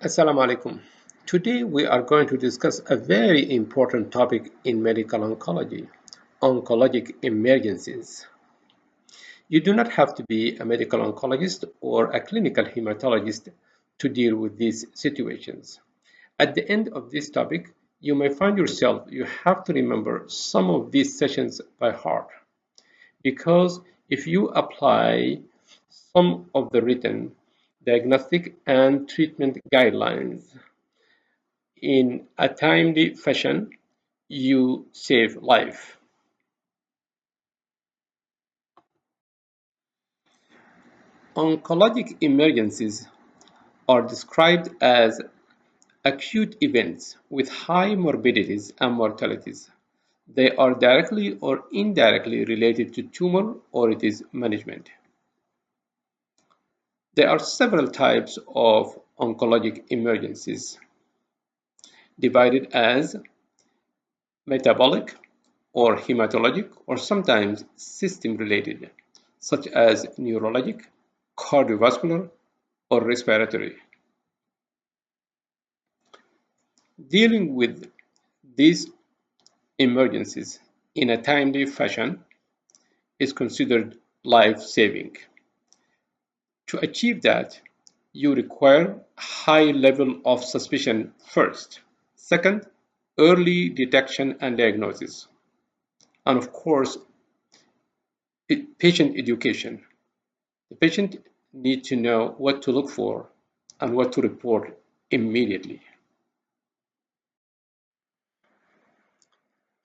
Assalamu alaikum. Today we are going to discuss a very important topic in medical oncology, oncologic emergencies. You do not have to be a medical oncologist or a clinical hematologist to deal with these situations. At the end of this topic, you may find yourself you have to remember some of these sessions by heart because if you apply some of the written diagnostic and treatment guidelines in a timely fashion, you save life. Oncologic emergencies are described as acute events with high morbidities and mortalities. They are directly or indirectly related to tumor or its management. There are several types of oncologic emergencies, divided as metabolic or hematologic or sometimes system related, such as neurologic, cardiovascular, or respiratory. Dealing with these emergencies in a timely fashion is considered life-saving. To achieve that, you require a high level of suspicion first. Second, early detection and diagnosis. And of course, patient education. The patient needs to know what to look for and what to report immediately.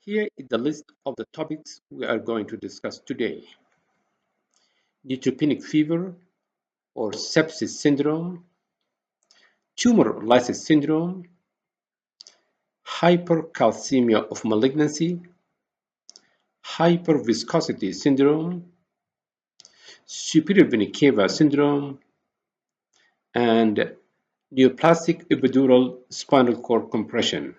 Here is the list of the topics we are going to discuss today. Neutropenic fever or sepsis syndrome, tumor lysis syndrome, hypercalcemia of malignancy, hyperviscosity syndrome, superior vena cava syndrome, and neoplastic epidural spinal cord compression.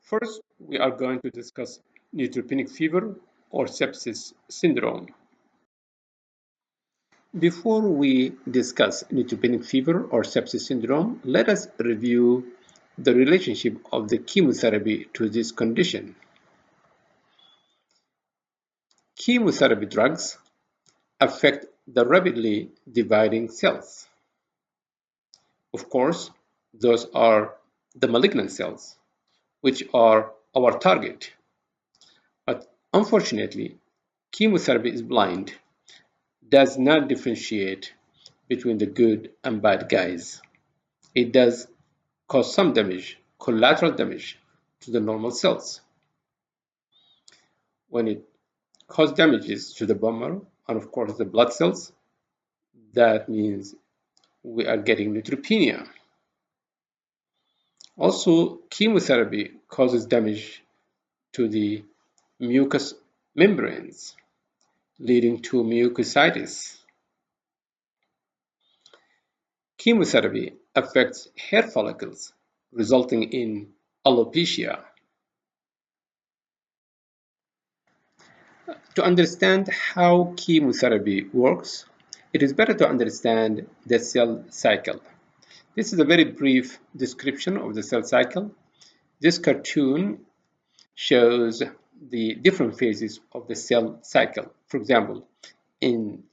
First, we are going to discuss neutropenic fever or sepsis syndrome. Before we discuss neutropenic fever or sepsis syndrome, let us review the relationship of the chemotherapy to this condition. Chemotherapy drugs affect the rapidly dividing cells. Of course, those are the malignant cells, which are our target. But unfortunately, chemotherapy is blind, does not differentiate between the good and bad guys. It does cause some damage, collateral damage, to the normal cells. When it causes damages to the bone marrow and of course the blood cells, that means we are getting neutropenia. Also, chemotherapy causes damage to the mucous membranes, leading to mucositis. Chemotherapy affects hair follicles, resulting in alopecia. To understand how chemotherapy works, it is better to understand the cell cycle. This is a very brief description of the cell cycle. This cartoon shows the different phases of the cell cycle. For example, in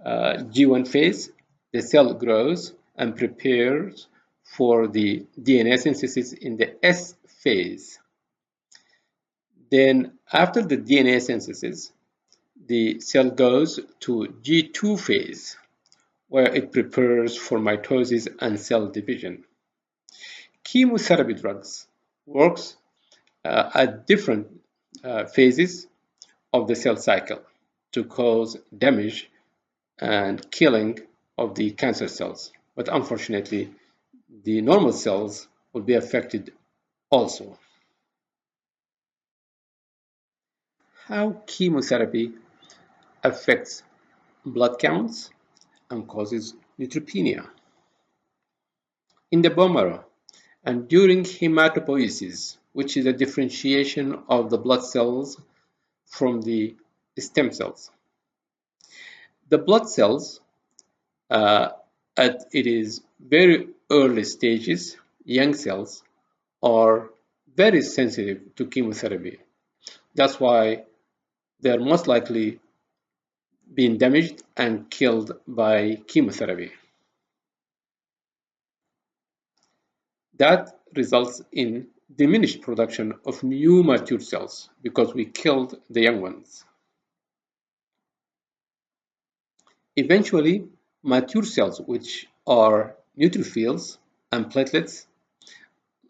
G1 phase, the cell grows and prepares for the DNA synthesis in the S phase. Then after the DNA synthesis, the cell goes to G2 phase, where it prepares for mitosis and cell division. Chemotherapy drugs works at different phases of the cell cycle to cause damage and killing of the cancer cells. But unfortunately, the normal cells will be affected also. How chemotherapy affects blood counts and causes neutropenia. In the bone marrow and during hematopoiesis, which is a differentiation of the blood cells from the stem cells. The blood cells uh, at it is very early stages, young cells are very sensitive to chemotherapy. That's why they're most likely being damaged and killed by chemotherapy. That results in diminished production of new mature cells because we killed the young ones. Eventually, mature cells, which are neutrophils and platelets,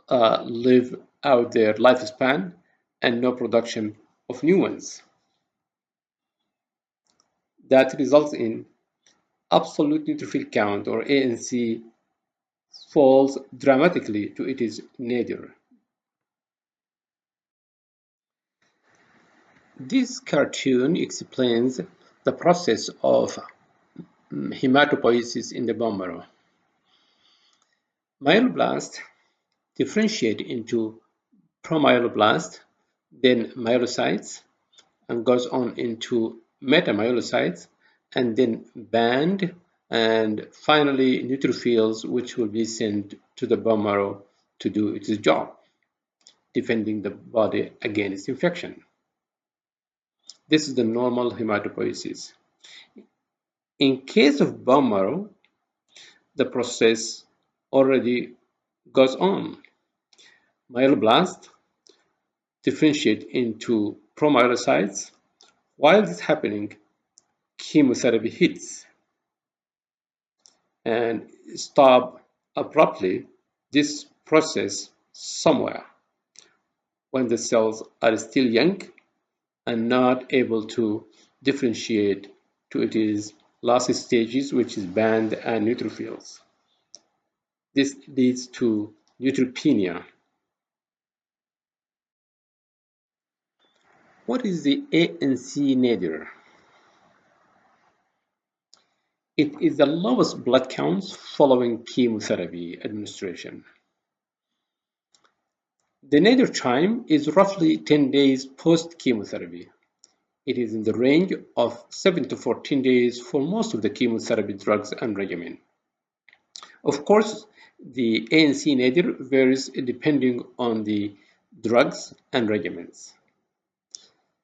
live out their lifespan and no production of new ones. That results in absolute neutrophil count, or ANC, falls dramatically to its nadir. This cartoon explains the process of hematopoiesis in the bone marrow. Myeloblasts differentiate into promyeloblast, then myelocytes, and goes on into metamyelocytes, and then band, and finally neutrophils, which will be sent to the bone marrow to do its job, defending the body against infection. This is the normal hematopoiesis. In case of bone marrow, the process already goes on. Myeloblasts differentiate into promyelocytes. While this is happening, chemotherapy hits and stop abruptly this process somewhere when the cells are still young and not able to differentiate to its last stages, which is band and neutrophils. This leads to neutropenia. What is the ANC nadir? It is the lowest blood counts following chemotherapy administration. The nadir time is roughly 10 days post-chemotherapy. It is in the range of 7 to 14 days for most of the chemotherapy drugs and regimen. Of course, the ANC nadir varies depending on the drugs and regimens.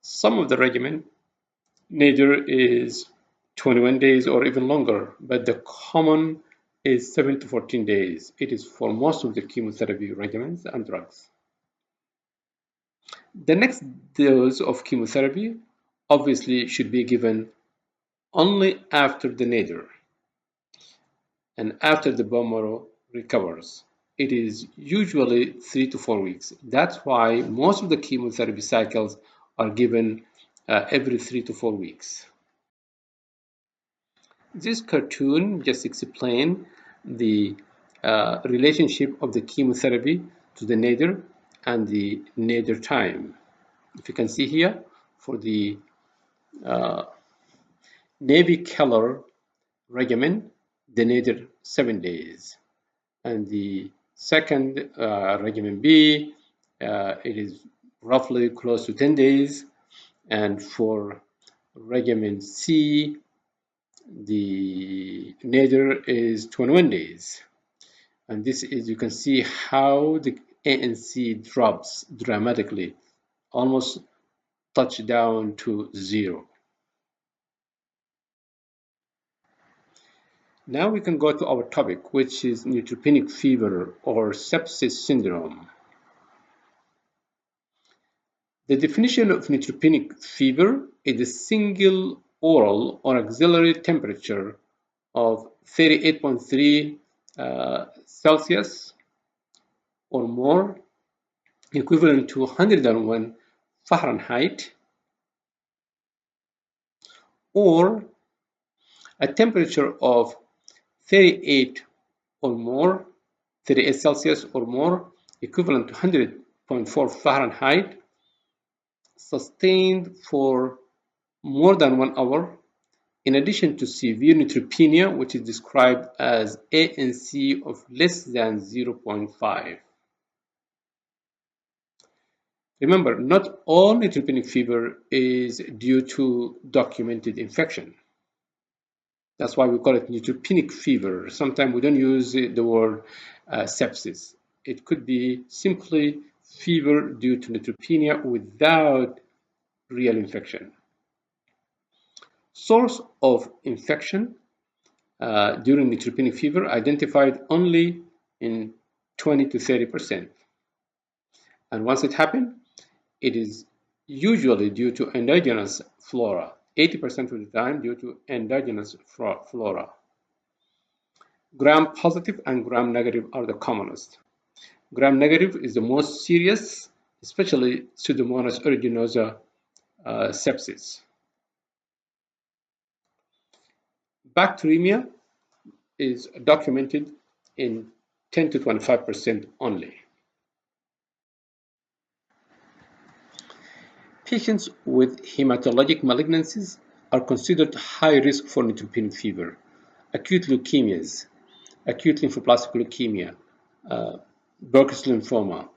Some of the regimen nadir is 21 days or even longer, but the common is 7 to 14 days. It is for most of the chemotherapy regimens and drugs. The next dose of chemotherapy obviously should be given only after the nadir and after the bone marrow recovers. It is usually 3 to 4 weeks. That's why most of the chemotherapy cycles are given every 3 to 4 weeks. This cartoon just explains the relationship of the chemotherapy to the nadir and the nadir time. If you can see here, for the navy color regimen, the nadir 7 days, and the second regimen B, it is roughly close to 10 days, and for regimen C, the nadir is 21 days. And this is, you can see how the ANC drops dramatically, almost touch down to zero. Now we can go to our topic, which is neutropenic fever or sepsis syndrome. The definition of neutropenic fever is a single oral or axillary temperature of 38.3 Celsius or more, equivalent to 101 Fahrenheit, or a temperature of 38 or more, 38 Celsius or more, equivalent to 100.4 Fahrenheit, sustained for more than 1 hour, in addition to severe neutropenia, which is described as ANC of less than 0.5. Remember, not all neutropenic fever is due to documented infection. That's why we call it neutropenic fever. Sometimes we don't use the word sepsis. It could be simply fever due to neutropenia without real infection. Source of infection during neutropenic fever identified only in 20 to 30%. And once it happens, it is usually due to endogenous flora, 80% of the time due to endogenous flora. Gram-positive and gram-negative are the commonest. Gram-negative is the most serious, especially Pseudomonas aeruginosa sepsis. Bacteremia is documented in 10 to 25% only. Patients with hematologic malignancies are considered high risk for neutropenic fever. Acute leukemias, acute lymphoblastic leukemia, Burkitt's lymphoma,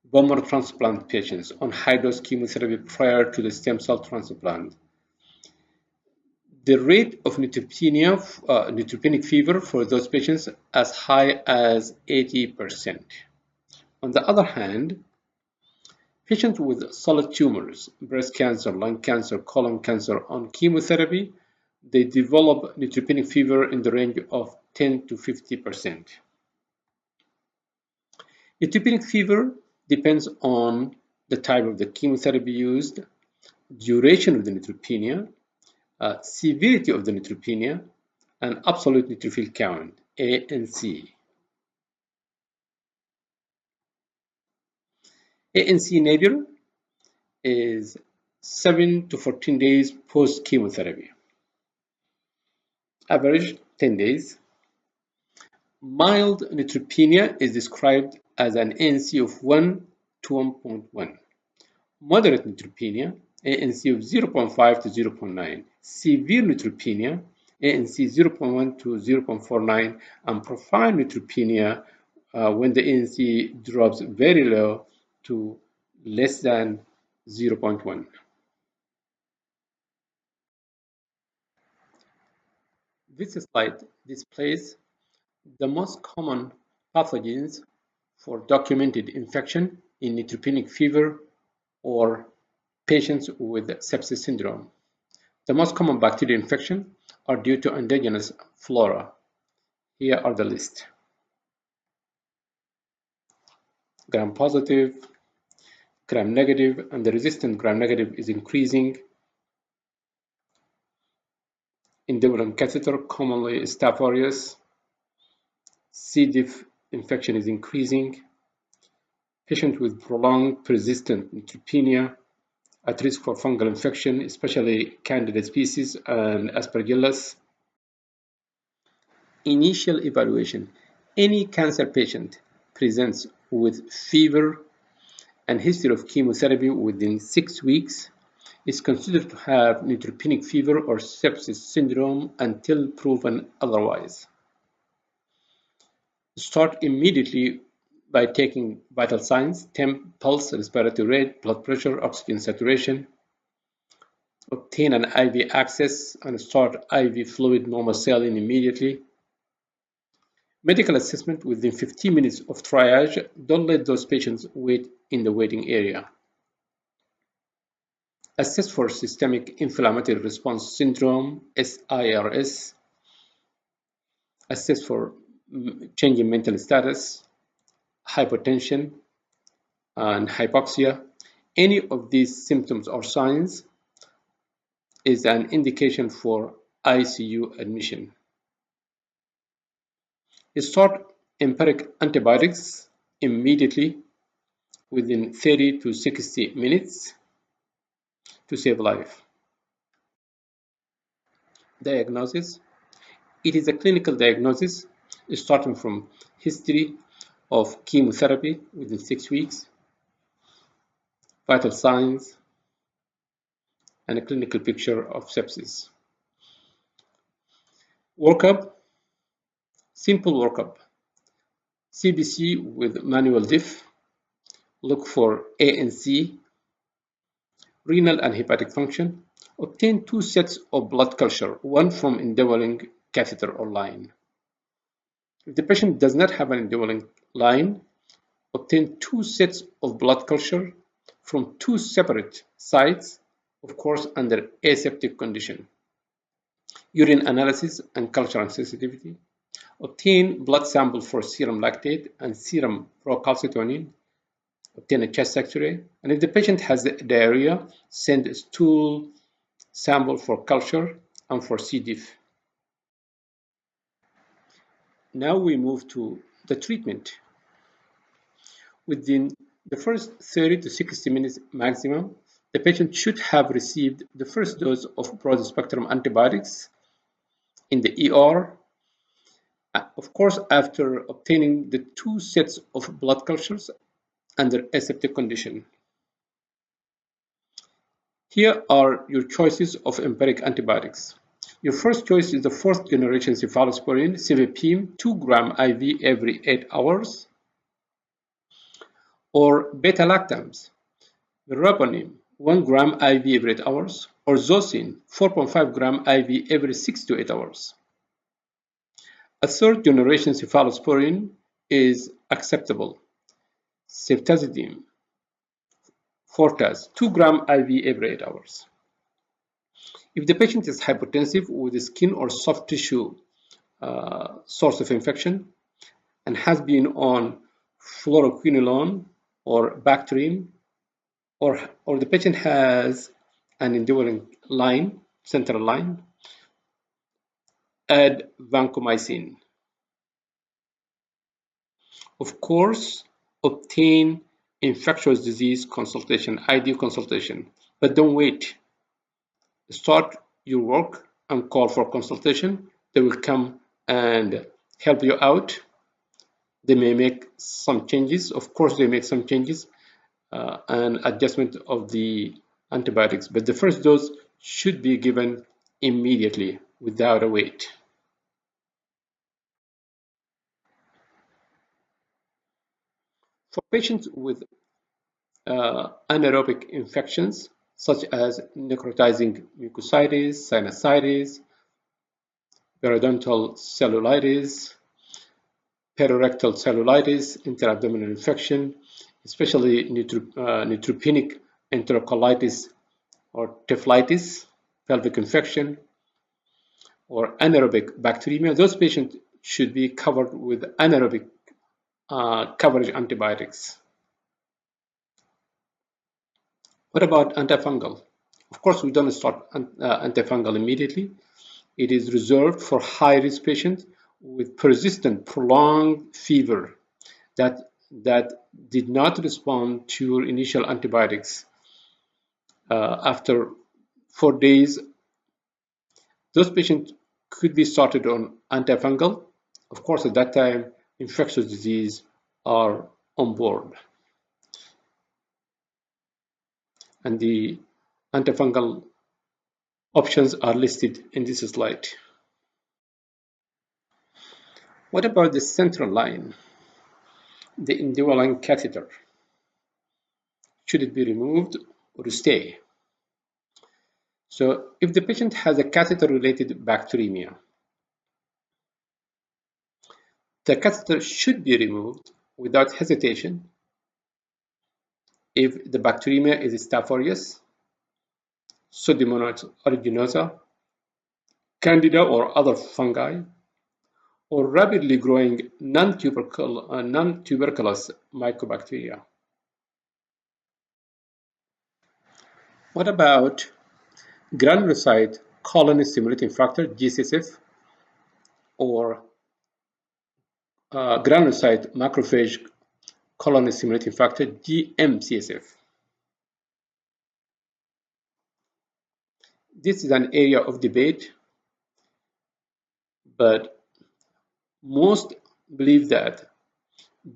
bone marrow transplant patients on high-dose chemotherapy prior to the stem cell transplant. The rate of neutropenic fever for those patients as high as 80%. On the other hand, patients with solid tumors, breast cancer, lung cancer, colon cancer on chemotherapy, they develop neutropenic fever in the range of 10 to 50%. Neutropenic fever depends on the type of the chemotherapy used, duration of the neutropenia, severity of the neutropenia, and absolute neutrophil count, ANC. ANC nadir is 7 to 14 days post-chemotherapy. Average 10 days. Mild neutropenia is described as an ANC of 1 to 1.1. Moderate neutropenia, ANC of 0.5 to 0.9. Severe neutropenia, ANC 0.1 to 0.49. And profound neutropenia when the ANC drops very low to less than 0.1. This slide displays the most common pathogens for documented infection in neutropenic fever or patients with sepsis syndrome. The most common bacterial infections are due to endogenous flora. Here are the list. Gram-positive, gram-negative, and the resistant gram-negative is increasing. Indwelling catheter, commonly Staph aureus. C. diff infection is increasing. Patients with prolonged persistent neutropenia at risk for fungal infection, especially Candida species and Aspergillus. Initial evaluation. Any cancer patient presents with fever and history of chemotherapy within 6 weeks is considered to have neutropenic fever or sepsis syndrome until proven otherwise. Start immediately by taking vital signs, temp, pulse, respiratory rate, blood pressure, oxygen saturation. Obtain an IV access and start IV fluid normal saline immediately. Medical assessment within 15 minutes of triage. Don't let those patients wait in the waiting area. Assess for systemic inflammatory response syndrome, SIRS. Assess for change in mental status, hypotension, and hypoxia. Any of these symptoms or signs is an indication for ICU admission. Start empiric antibiotics immediately within 30 to 60 minutes to save life. Diagnosis. It is a clinical diagnosis starting from history of chemotherapy within 6 weeks, vital signs, and a clinical picture of sepsis. Workup. Simple workup. CBC with manual diff. Look for ANC, renal and hepatic function, Obtain two sets of blood culture, one from indwelling catheter or line. If the patient does not have an indwelling line, obtain two sets of blood culture from two separate sites, of course under aseptic condition. Urine analysis and culture and sensitivity. Obtain blood sample for serum lactate and serum procalcitonin. Obtain a chest X-ray. And if the patient has diarrhea, send a stool sample for culture and for C. diff. Now we move to the treatment. Within the first 30 to 60 minutes maximum, the patient should have received the first dose of broad-spectrum antibiotics in the ER, of course, after obtaining the two sets of blood cultures under aseptic condition. Here are your choices of empiric antibiotics. Your first choice is the fourth generation cephalosporin, cefepime, 2 gram IV every 8 hours, or beta-lactams, verapamil, 1 gram IV every 8 hours, or zosine, 4.5 gram IV every 6 to 8 hours. A third generation cephalosporin is acceptable. Ceftazidime, Fortas, 2 gram IV every 8 hours. If the patient is hypotensive with a skin or soft tissue source of infection and has been on fluoroquinolone or Bactrim, or the patient has an indwelling line, central line, add vancomycin. Of course, obtain infectious disease consultation, ID consultation, but don't wait. Start your work and call for consultation. They will come and help you out. They may make some changes. Of course, they make some changes and adjustment of the antibiotics, but the first dose should be given immediately without a wait. For patients with anaerobic infections such as necrotizing mucositis, sinusitis, periodontal cellulitis, perirectal cellulitis, interabdominal infection, especially neutropenic enterocolitis or tephlitis, pelvic infection, or anaerobic bacteremia, those patients should be covered with anaerobic coverage antibiotics. What about antifungal? Of course, we don't start antifungal immediately. It is reserved for high-risk patients with persistent, prolonged fever that did not respond to your initial antibiotics. After 4 days, those patients could be started on antifungal. Of course, at that time, infectious disease are on board. And the antifungal options are listed in this slide. What about the central line, the indwelling catheter? Should it be removed or stay? So if the patient has a catheter-related bacteremia, the catheter should be removed without hesitation if the bacteremia is Staph aureus, Pseudomonas aeruginosa, Candida or other fungi, or rapidly growing non-tuberculous mycobacteria. What about granulocyte colony stimulating factor, GCSF, or granulocyte macrophage colony stimulating factor, GM-CSF? This is an area of debate, but most believe that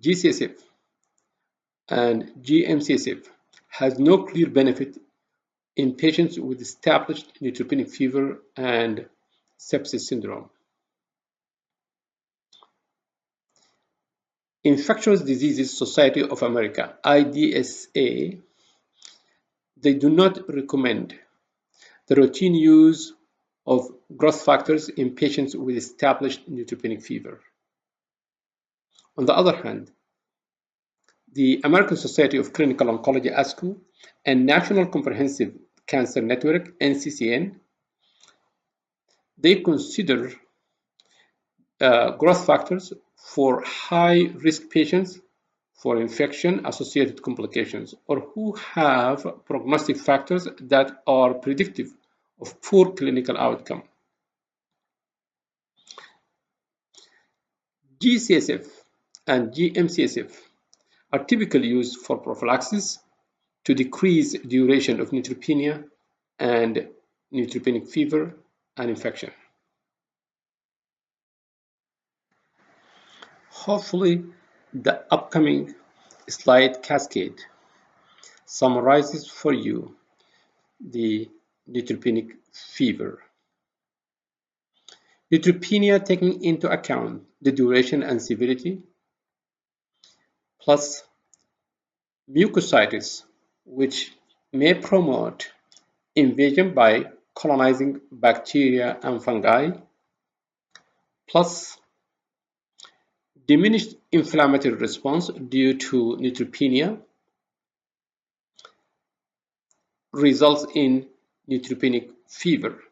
GCSF and GM-CSF has no clear benefit in patients with established neutropenic fever and sepsis syndrome. Infectious Diseases Society of America, IDSA, they do not recommend the routine use of growth factors in patients with established neutropenic fever. On the other hand, the American Society of Clinical Oncology (ASCO) and National Comprehensive Cancer Network (NCCN), they consider growth factors for high-risk patients for infection-associated complications or who have prognostic factors that are predictive of poor clinical outcome. G-CSF and GM-CSF are typically used for prophylaxis to decrease duration of neutropenia and neutropenic fever and infection. Hopefully, the upcoming slide cascade summarizes for you the neutropenic fever. Neutropenia taking into account the duration and severity, plus mucositis, which may promote invasion by colonizing bacteria and fungi, plus diminished inflammatory response due to neutropenia, results in neutropenic fever.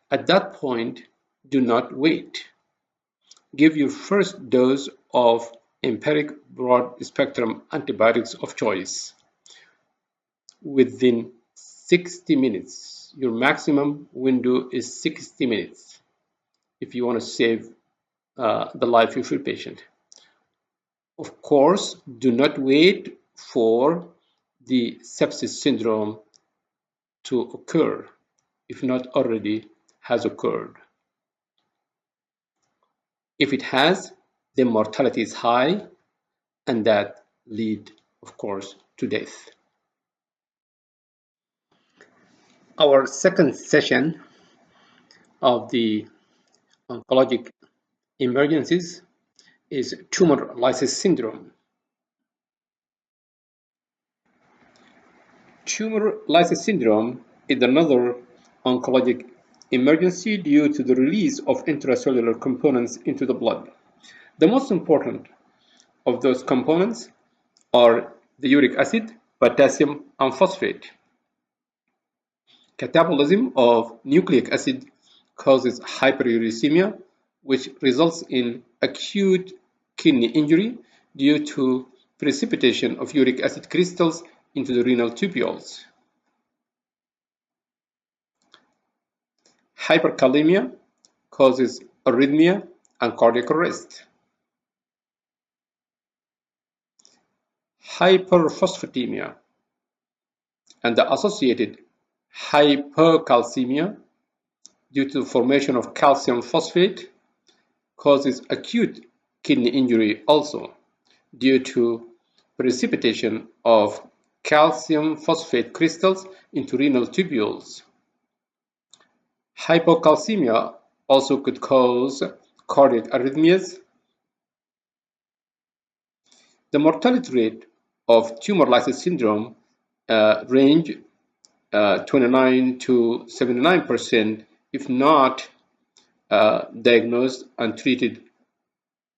At that point, do not wait. Give your first dose of empiric broad-spectrum antibiotics of choice within 60 minutes. Your maximum window is 60 minutes if you want to save the life of your patient. Of course, do not wait for the sepsis syndrome to occur if not already has occurred. If it has, the mortality is high and that lead, of course, to death. Our second session of the oncologic emergencies is tumor lysis syndrome. Tumor lysis syndrome is another oncologic emergency due to the release of intracellular components into the blood. The most important of those components are the uric acid, potassium, and phosphate. Catabolism of nucleic acid causes hyperuricemia, which results in acute kidney injury due to precipitation of uric acid crystals into the renal tubules. Hyperkalemia causes arrhythmia and cardiac arrest. Hyperphosphatemia and the associated hypercalcemia due to the formation of calcium phosphate causes acute kidney injury also due to precipitation of calcium phosphate crystals into renal tubules. Hypocalcemia also could cause cardiac arrhythmias. The mortality rate of tumor lysis syndrome range 29 to 79% if not diagnosed and treated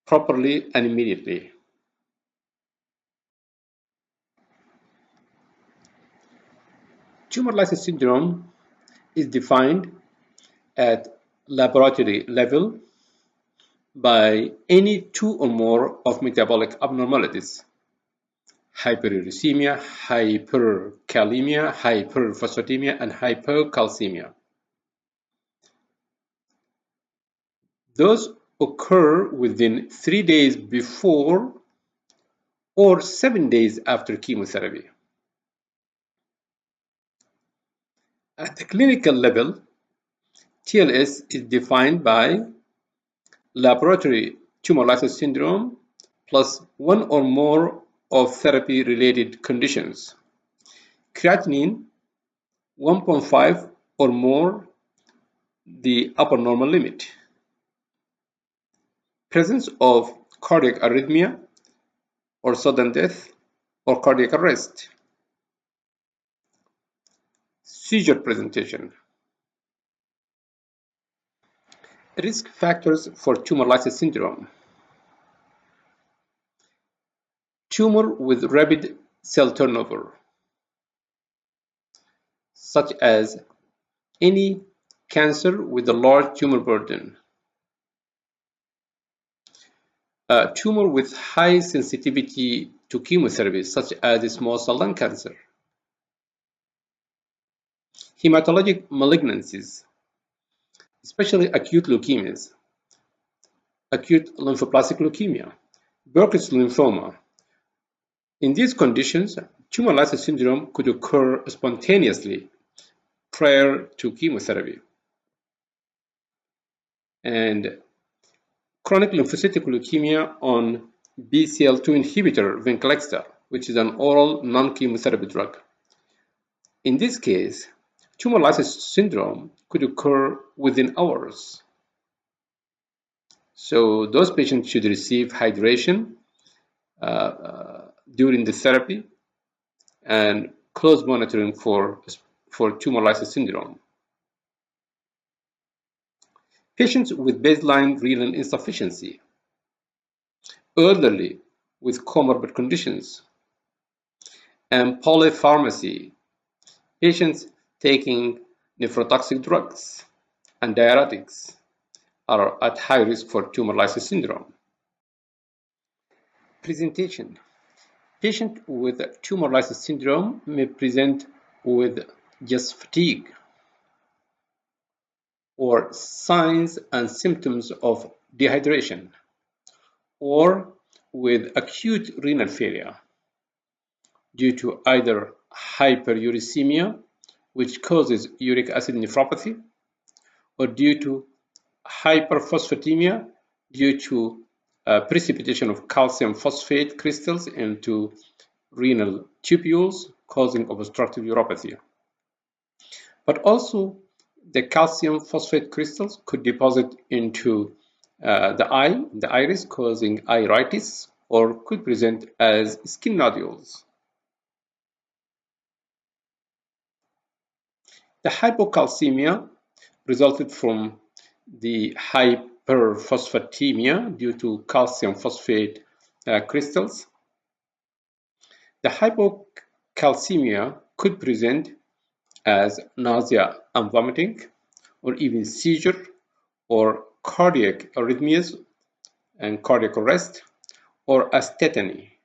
properly and immediately. Tumor lysis syndrome is defined at laboratory level by any two or more of metabolic abnormalities: hyperuricemia, hyperkalemia, hyperphosphatemia, and hypocalcemia. Those occur within 3 days before or 7 days after chemotherapy. At the clinical level, TLS is defined by laboratory tumor lysis syndrome plus one or more of therapy-related conditions. Creatinine 1.5 or more, the upper normal limit. Presence of cardiac arrhythmia or sudden death or cardiac arrest. Seizure presentation. Risk factors for tumor lysis syndrome. Tumor with rapid cell turnover, such as any cancer with a large tumor burden. A tumor with high sensitivity to chemotherapy, such as small cell lung cancer. Hematologic malignancies, especially acute leukemias, acute lymphoblastic leukemia, Burkitt's lymphoma. In these conditions, tumor lysis syndrome could occur spontaneously prior to chemotherapy. And chronic lymphocytic leukemia on BCL2 inhibitor Venclexta, which is an oral non-chemotherapy drug. In this case, tumor lysis syndrome could occur within hours. So those patients should receive hydration during the therapy and close monitoring for tumor lysis syndrome. Patients with baseline renal insufficiency, elderly with comorbid conditions, and polypharmacy, patients taking nephrotoxic drugs and diuretics are at high risk for tumor lysis syndrome. Presentation. Patients with tumor lysis syndrome may present with just fatigue or signs and symptoms of dehydration, or with acute renal failure due to either hyperuricemia, which causes uric acid nephropathy, or due to hyperphosphatemia due to precipitation of calcium phosphate crystals into renal tubules, causing obstructive uropathy. But also, the calcium phosphate crystals could deposit into the eye, the iris, causing iritis, or could present as skin nodules. The hypocalcemia resulted from the hyperphosphatemia due to calcium phosphate crystals. The hypocalcemia could present as nausea and vomiting, or even seizure, or cardiac arrhythmias and cardiac arrest, or as tetany.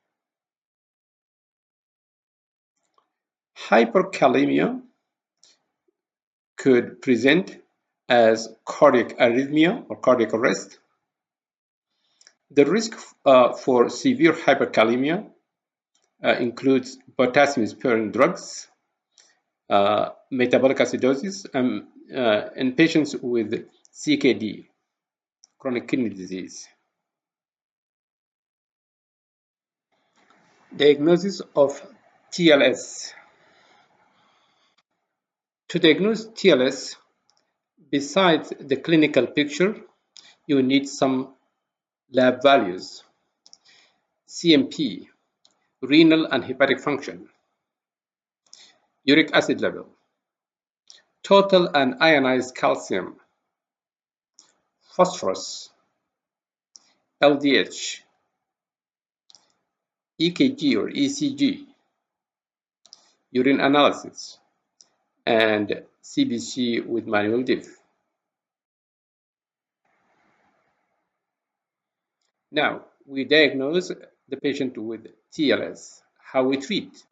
Hyperkalemia could present as cardiac arrhythmia or cardiac arrest. The risk for severe hyperkalemia includes potassium-sparing drugs, metabolic acidosis, and patients with CKD, chronic kidney disease. Diagnosis of TLS. To diagnose TLS, besides the clinical picture, you need some lab values: CMP, renal and hepatic function, uric acid level, total and ionized calcium, phosphorus, LDH, EKG or ECG, urine analysis, and CBC with manual diff. Now, we diagnose the patient with TLS. How we treat?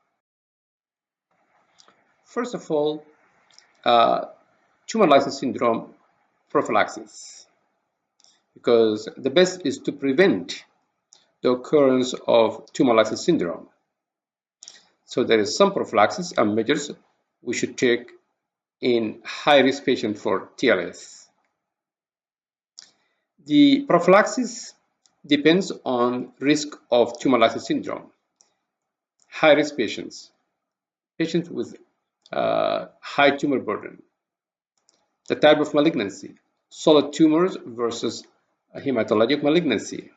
First of all, tumor lysis syndrome prophylaxis, because the best is to prevent the occurrence of tumor lysis syndrome. So there is some prophylaxis and measures we should take in high-risk patients for TLS. The prophylaxis depends on risk of tumor lysis syndrome. High-risk patients, patients with high tumor burden, the type of malignancy, solid tumors versus hematologic malignancy,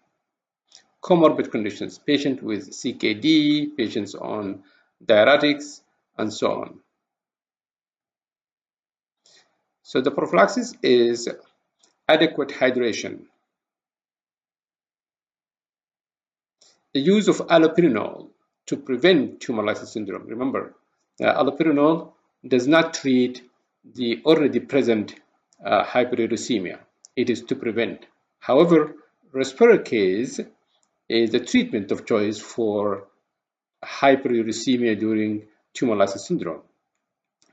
comorbid conditions, patients with CKD, patients on diuretics, and so on. So the prophylaxis is Adequate hydration. The use of allopurinol to prevent tumor lysis syndrome. Remember, allopurinol does not treat the already present hyperuricemia. It is to prevent. However, respirocase is the treatment of choice for hyperuricemia during tumor lysis syndrome.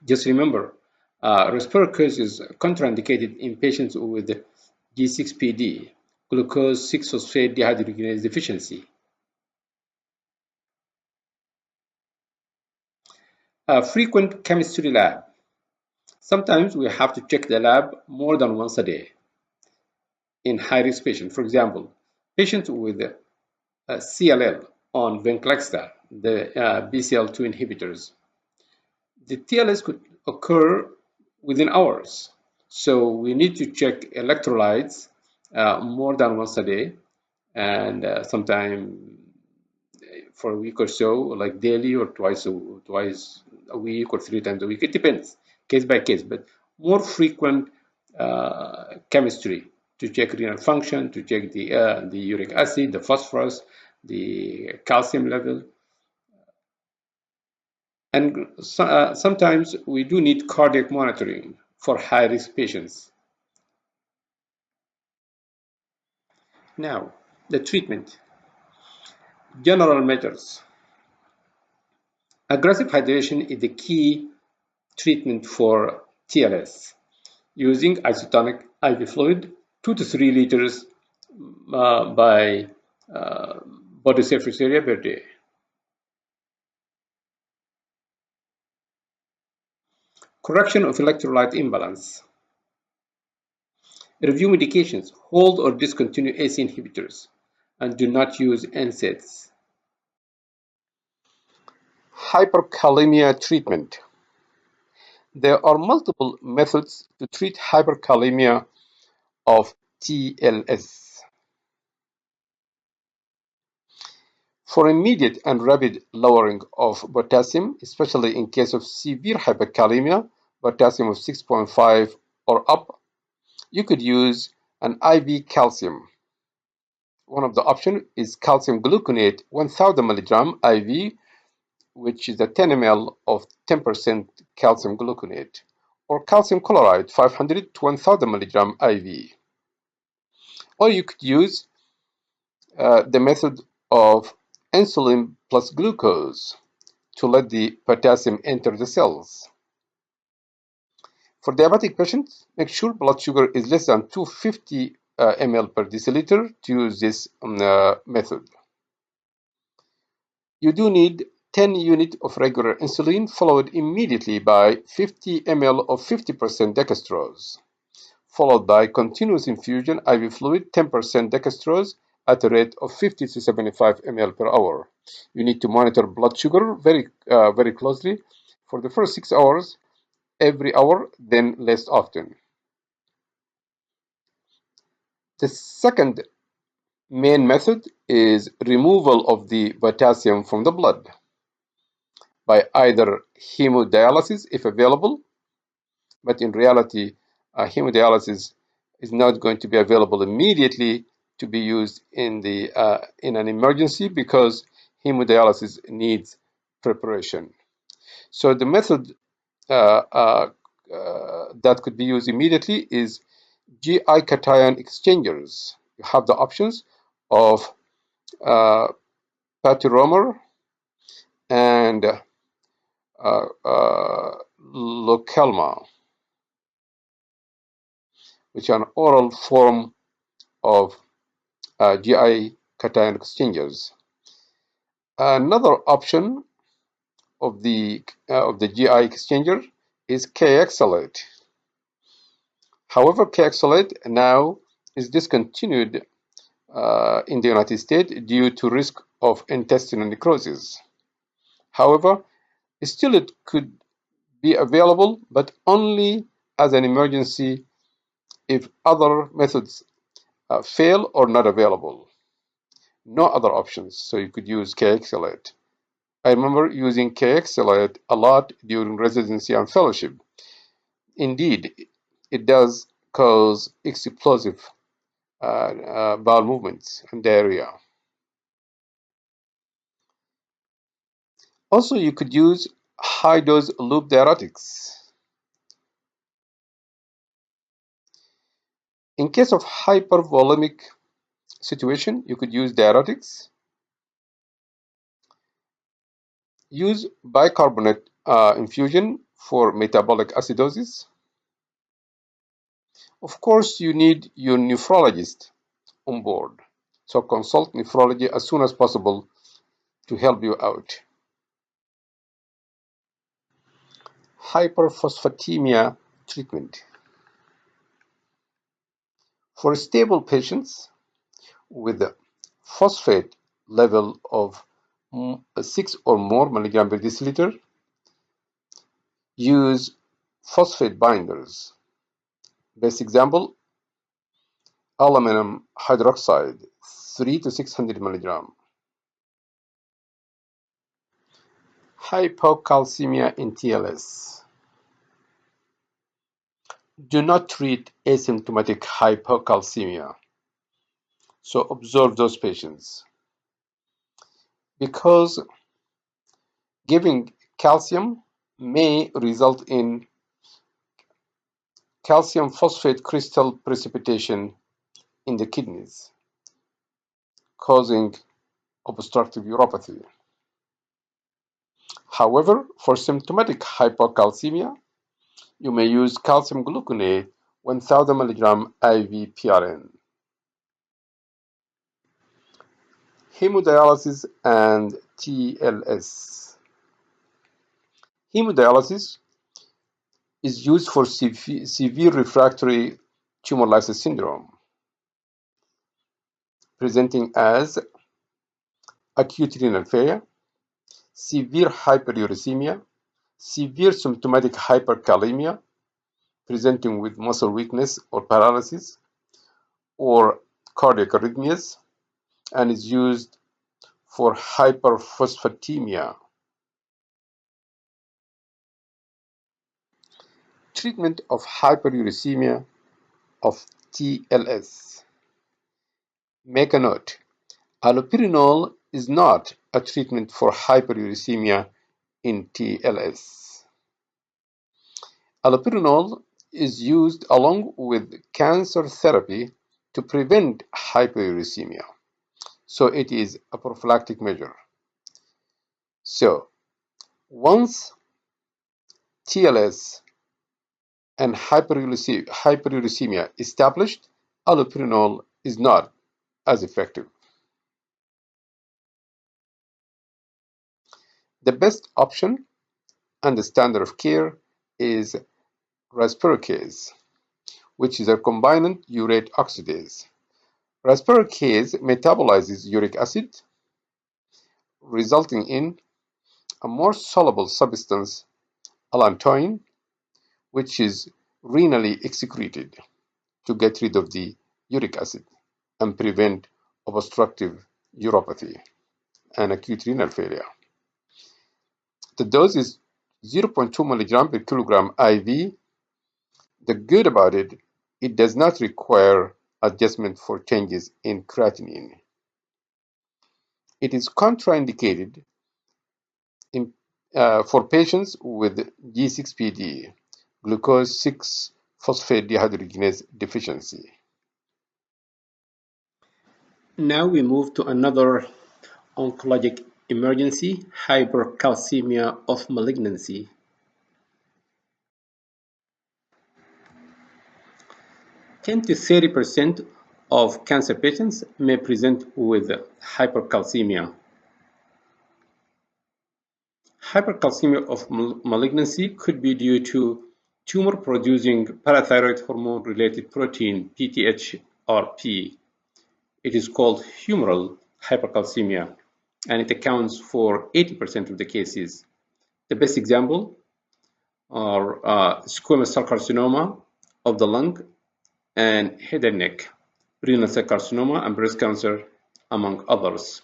Just remember, respirocase is contraindicated in patients with G6PD, glucose 6-phosphate dehydrogenase deficiency. Frequent chemistry lab. Sometimes we have to check the lab more than once a day in high-risk patients. For example, patients with CLL on Venclexta, the BCL2 inhibitors. The TLS could occur within hours. So we need to check electrolytes more than once a day and sometime for a week or so, like daily or twice a week or 3 times a week. It depends, case by case, but more frequent chemistry to check renal function, to check the uric acid, the phosphorus, the calcium level. And sometimes we do need cardiac monitoring for high-risk patients. Now, the treatment. General measures. Aggressive hydration is the key treatment for TLS, using isotonic IV fluid 2 to 3 liters by body surface area per day. Correction of electrolyte imbalance. Review medications, hold or discontinue ACE inhibitors, and do not use NSAIDs. Hyperkalemia treatment. There are multiple methods to treat hyperkalemia of TLS. For immediate and rapid lowering of potassium, especially in case of severe hyperkalemia, potassium of 6.5 or up, you could use an IV calcium. One of the options is calcium gluconate 1000 mg IV, which is a 10 ml of 10% calcium gluconate, or calcium chloride 500 to 1000 mg IV. Or you could use the method of insulin plus glucose to let the potassium enter the cells. For diabetic patients, make sure blood sugar is less than 250 ml per deciliter to use this method. You do need 10 units of regular insulin followed immediately by 50 ml of 50% dextrose, followed by continuous infusion IV fluid 10% dextrose at a rate of 50 to 75 ml per hour. You need to monitor blood sugar very closely for the first 6 hours, every hour, then less often. The second main method is removal of the potassium from the blood by either hemodialysis if available, but in reality, hemodialysis is not going to be available immediately to be used in an emergency because hemodialysis needs preparation. So the method that could be used immediately is GI cation exchangers. You have the options of patiromer and Lokelma, which are an oral form of GI cation exchangers. Another option of the GI exchanger is Kxalate. However, Kxalate now is discontinued in the United States due to risk of intestinal necrosis. However, still it could be available, but only as an emergency if other methods fail or not available. No other options, so you could use Kxalate. I remember using Kxalate a lot during residency and fellowship. Indeed, it does cause explosive bowel movements and diarrhea. Also, you could use high-dose loop diuretics. In case of hypervolemic situation, you could use diuretics. Use bicarbonate infusion for metabolic acidosis. Of course, you need your nephrologist on board, so consult nephrology as soon as possible to help you out. Hyperphosphatemia treatment. For stable patients with a phosphate level of 6 or more milligram per deciliter, use phosphate binders. Best example, aluminum hydroxide, 3 to 600 milligram. Hypocalcemia in TLS. Do not treat asymptomatic hypocalcemia. So observe those patients. Because giving calcium may result in calcium phosphate crystal precipitation in the kidneys, causing obstructive uropathy. However, for symptomatic hypocalcemia, you may use calcium gluconate 1000 milligram IV PRN. Hemodialysis and TLS. Hemodialysis is used for severe refractory tumor lysis syndrome, presenting as acute renal failure, severe hyperuricemia, severe symptomatic hyperkalemia, presenting with muscle weakness or paralysis, or cardiac arrhythmias, and is used for hyperphosphatemia. Treatment of hyperuricemia of TLS. Make a note, allopurinol is not a treatment for hyperuricemia in TLS. Allopurinol is used along with cancer therapy to prevent hyperuricemia, so it is a prophylactic measure. So, once TLS and hyperuricemia established, allopurinol is not as effective. The best option and the standard of care is rasparicase, which is a combinant urate oxidase. Rasparicase metabolizes uric acid, resulting in a more soluble substance, allantoin, which is renally excreted to get rid of the uric acid and prevent obstructive uropathy and acute renal failure. The dose is 0.2 milligram per kilogram IV. The good about it, it does not require adjustment for changes in creatinine. It is contraindicated for patients with G6PD, glucose 6-phosphate dehydrogenase deficiency. Now we move to another oncologic emergency, hypercalcemia of malignancy. 10 to 30% of cancer patients may present with hypercalcemia. Hypercalcemia of malignancy could be due to tumor-producing parathyroid hormone-related protein, PTH-rP. It is called humoral hypercalcemia, and it accounts for 80% of the cases. The best example are squamous cell carcinoma of the lung and head and neck, renal cell carcinoma, and breast cancer, among others.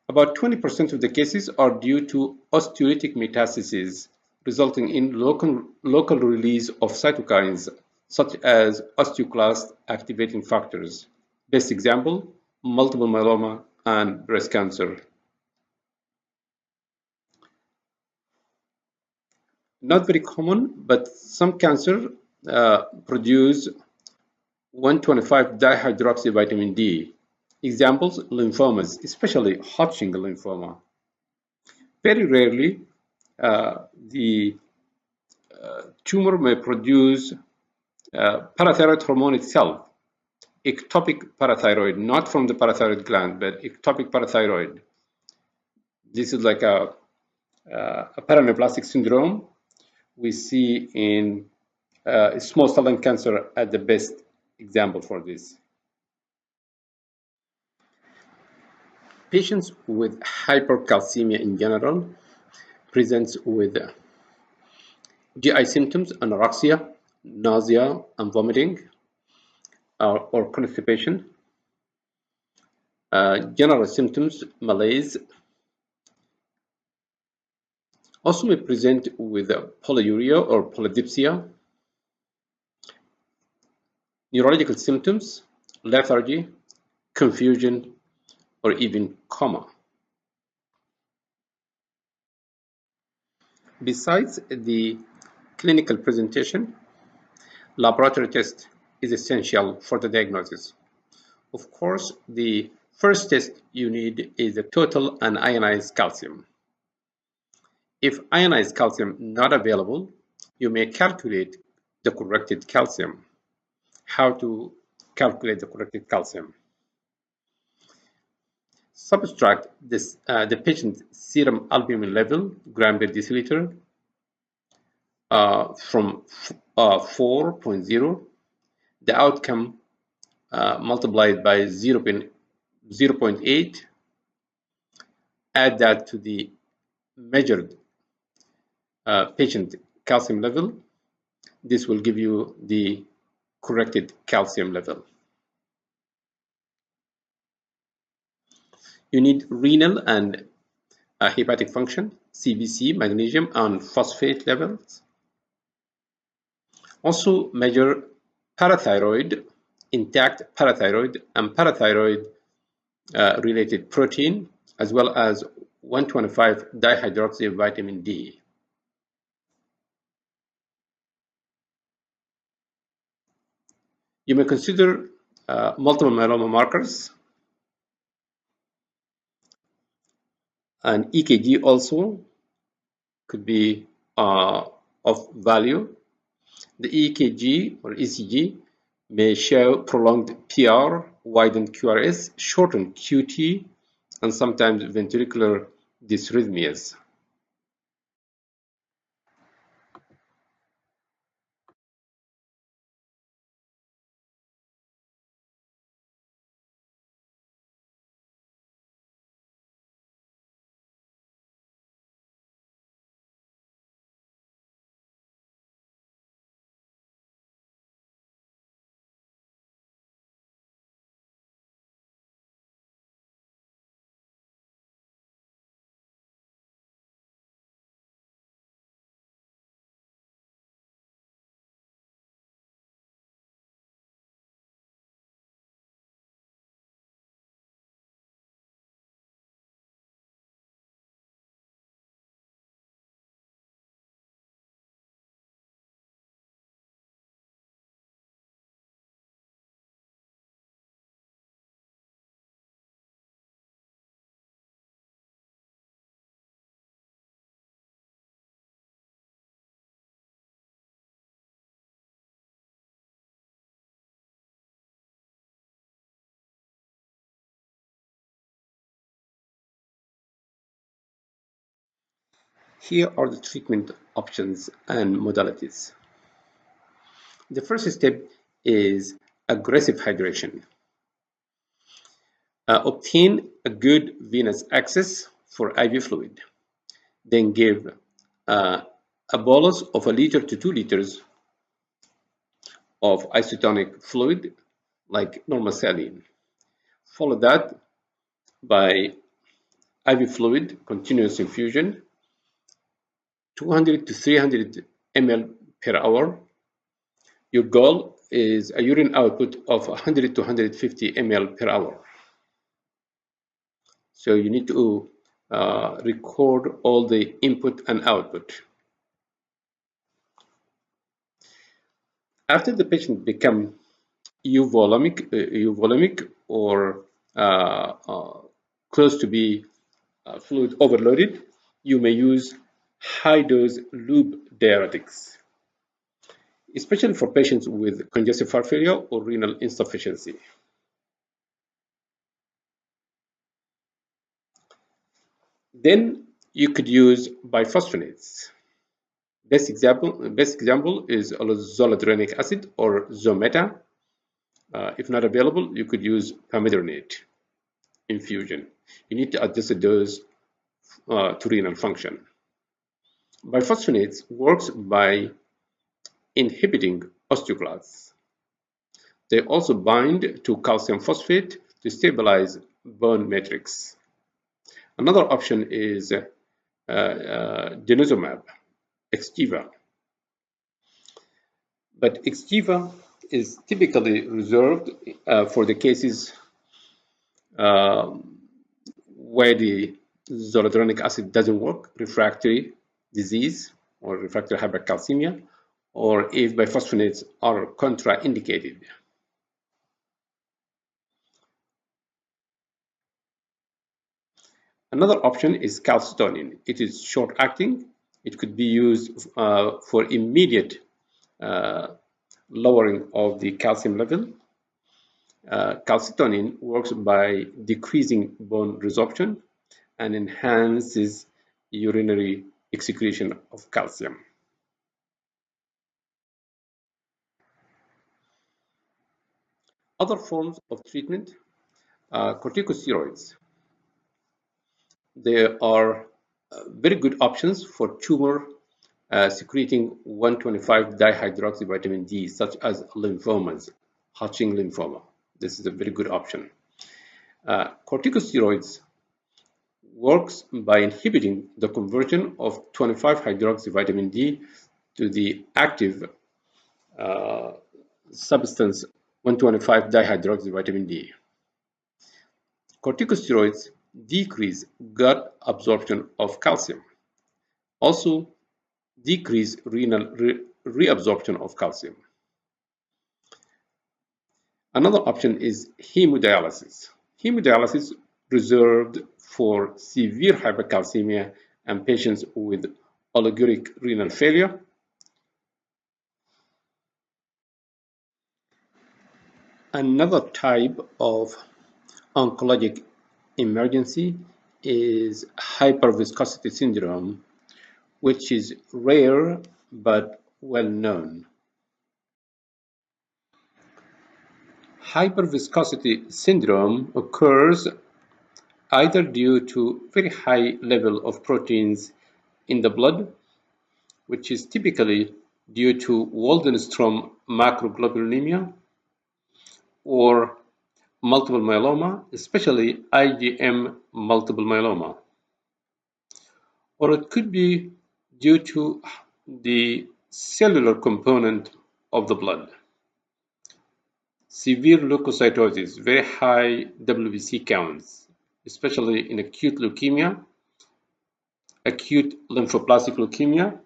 About 20% of the cases are due to osteolytic metastases resulting in local release of cytokines such as osteoclast activating factors. Best example, multiple myeloma and breast cancer. Not very common, but some cancer produce 125 dihydroxyvitamin D. Examples, lymphomas, especially Hodgkin lymphoma. Very rarely, the tumor may produce parathyroid hormone itself, ectopic parathyroid, not from the parathyroid gland, but ectopic parathyroid. This is like a paraneoplastic syndrome we see in small cell lung cancer as the best example for this. Patients with hypercalcemia in general presents with GI symptoms, anorexia, nausea and vomiting, or constipation. General symptoms, malaise. Also may present with polyuria or polydipsia. Neurological symptoms, lethargy, confusion, or even coma. Besides the clinical presentation, laboratory test is essential for the diagnosis. Of course, the first test you need is the total and ionized calcium. If ionized calcium not available, you may calculate the corrected calcium. How to calculate the corrected calcium? Subtract the patient's serum albumin level, gram per deciliter, from 4.0, the outcome multiplied by 0.8, add that to the measured patient calcium level. This will give you the corrected calcium level. You need renal and hepatic function, CBC, magnesium, and phosphate levels. Also measure parathyroid, intact parathyroid, and parathyroid related protein, as well as 125 dihydroxyvitamin D. You may consider multiple myeloma markers, and EKG also could be of value. The EKG or ECG may show prolonged PR, widened QRS, shortened QT, and sometimes ventricular dysrhythmias. Here are the treatment options and modalities. The first step is aggressive hydration. Obtain a good venous access for IV fluid. Then give a bolus of 1 liter to 2 liters of isotonic fluid like normal saline. Follow that by IV fluid continuous infusion 200 to 300 ml per hour. Your goal is a urine output of 100 to 150 ml per hour. So you need to record all the input and output. After the patient become euvolemic or close to be fluid overloaded, you may use high-dose loop diuretics, especially for patients with congestive heart failure or renal insufficiency. Then you could use biphosphonates. Best example is zoledronic acid or Zometa. If not available, you could use pamidronate infusion. You need to adjust the dose to renal function. Biphosphonates works by inhibiting osteoclasts. They also bind to calcium phosphate to stabilize bone matrix. Another option is denosumab, Xgeva. But Xgeva is typically reserved for the cases where the zoledronic acid doesn't work, refractory disease or refractory hypercalcemia, or if biphosphonates are contraindicated. Another option is calcitonin. It is short-acting. It could be used for immediate lowering of the calcium level. Calcitonin works by decreasing bone resorption and enhances urinary excretion of calcium. Other forms of treatment, corticosteroids. There are very good options for tumor secreting 125 dihydroxyvitamin D, such as lymphomas, Hodgkin lymphoma. This is a very good option. Corticosteroids works by inhibiting the conversion of 25-hydroxyvitamin D to the active substance 125-dihydroxyvitamin D. Corticosteroids decrease gut absorption of calcium, also decrease renal reabsorption of calcium. Another option is hemodialysis. Hemodialysis reserved for severe hypercalcemia and patients with oliguric renal failure. Another type of oncologic emergency is hyperviscosity syndrome, which is rare but well known. Hyperviscosity syndrome occurs either due to very high level of proteins in the blood, which is typically due to Waldenstrom macroglobulinemia, or multiple myeloma, especially IgM multiple myeloma. Or it could be due to the cellular component of the blood. Severe leukocytosis, very high WBC counts, especially in acute leukemia, acute lymphoblastic leukemia,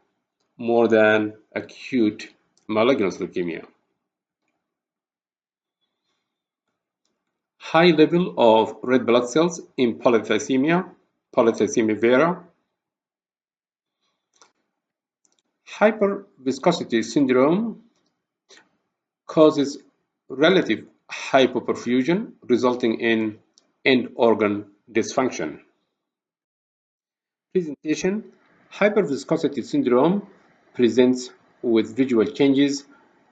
more than acute malignant leukemia. High level of red blood cells in polycythemia vera. Hyperviscosity syndrome causes relative hypoperfusion, resulting in end organ dysfunction. Presentation: hyperviscosity syndrome presents with visual changes,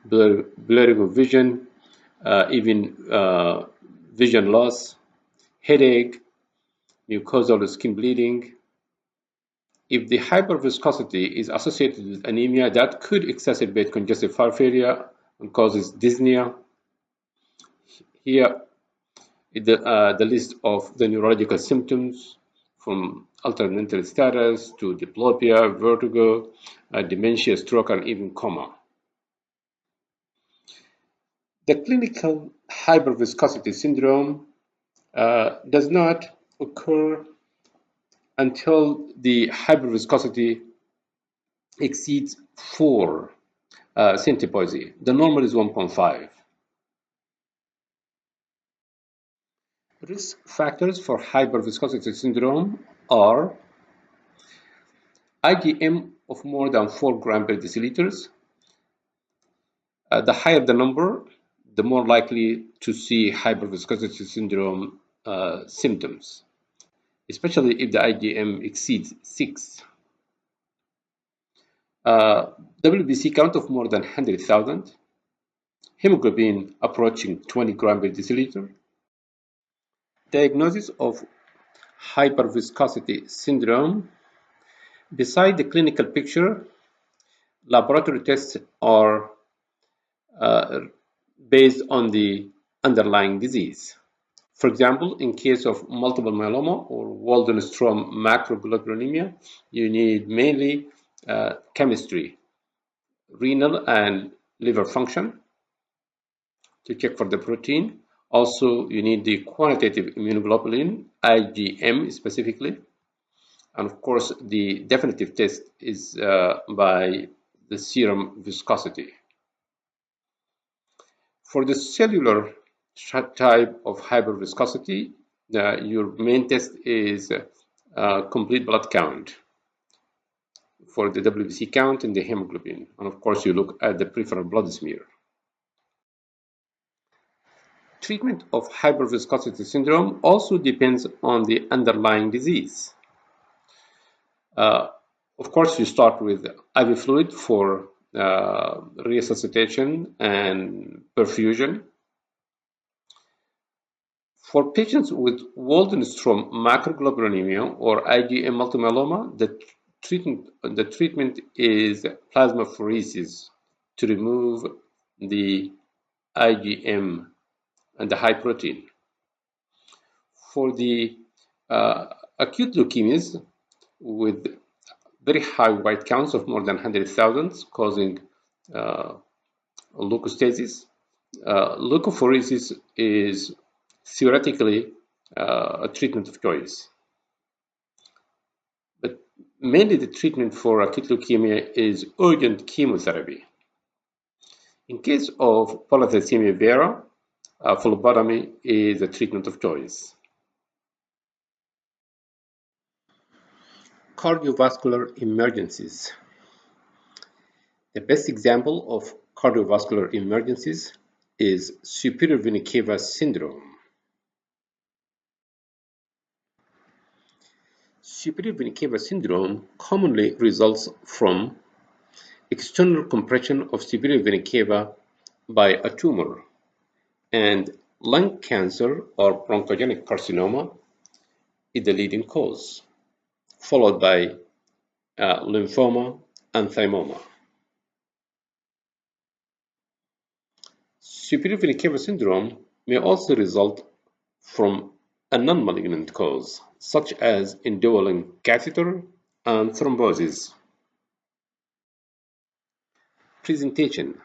blurring of vision, even vision loss, headache, mucosal skin bleeding. If the hyperviscosity is associated with anemia, that could exacerbate congestive heart failure and causes dyspnea. Here is the list of the neurological symptoms from altered mental status to diplopia, vertigo, dementia, stroke, and even coma. The clinical hyperviscosity syndrome does not occur until the hyperviscosity exceeds 4 centipoise. The normal is 1.5. Risk factors for hyperviscosity syndrome are IgM of more than 4 gram per deciliters. The higher the number, the more likely to see hyperviscosity syndrome symptoms, especially if the IgM exceeds 6. WBC count of more than 100,000, hemoglobin approaching 20 gram per deciliter. Diagnosis of hyperviscosity syndrome. Beside the clinical picture, laboratory tests are based on the underlying disease. For example, in case of multiple myeloma or Waldenstrom macroglobulinemia, you need mainly chemistry, renal and liver function to check for the protein. Also, you need the quantitative immunoglobulin, IgM specifically. And of course, the definitive test is by the serum viscosity. For the cellular type of hyperviscosity, your main test is complete blood count for the WBC count and the hemoglobin. And of course, you look at the peripheral blood smear. Treatment of hyperviscosity syndrome also depends on the underlying disease. Of course, you start with IV fluid for resuscitation and perfusion. For patients with Waldenstrom macroglobulinemia or IgM multiple myeloma, the treatment is plasmapheresis to remove the IgM and the high protein. For the acute leukemias with very high white counts of more than 100,000, causing leukostasis, leukapheresis is theoretically a treatment of choice. But mainly the treatment for acute leukemia is urgent chemotherapy. In case of polycythemia vera, phlebotomy is a treatment of choice. Cardiovascular emergencies. The best example of cardiovascular emergencies is superior vena cava syndrome. Superior vena cava syndrome commonly results from external compression of superior vena cava by a tumor, and lung cancer or bronchogenic carcinoma is the leading cause, followed by lymphoma and thymoma. Superior vena cava syndrome may also result from a non-malignant cause, such as indwelling catheter and thrombosis. Presentation.